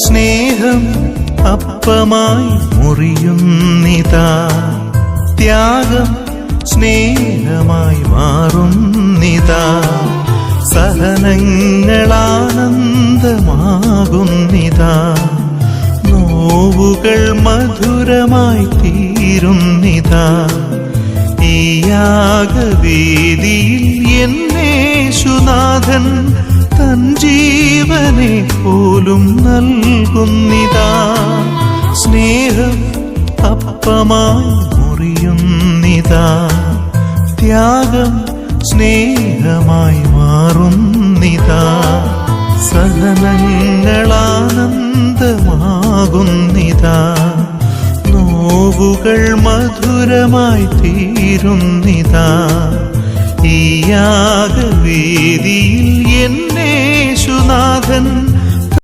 സ്നേഹം അപ്പമായി മുറിയുന്നിതാ, ത്യാഗം സ്നേഹമായി മാറുന്നിതാ, സഹനങ്ങളാനന്ദമാകുന്നിതാ, നോവുകൾ മധുരമായി തീരുന്നിതാ. ഈ യാഗവേദിയിൽ എന്നേശുനാഥൻ തൻ ജീവനെ പോലും നൽകുന്നിതാ. സ്നേഹം അപ്പമായി മുറിയുന്നിതാ, ത്യാഗം സ്നേഹമായി മാറുന്നിതാ, സഹനങ്ങളാനന്ദമാകുന്നിതാ, നോവുകൾ മധുരമായി തീരുന്നിതാ. ഈ യാഗവേദിയിൽ എന്നേശുനാഥൻ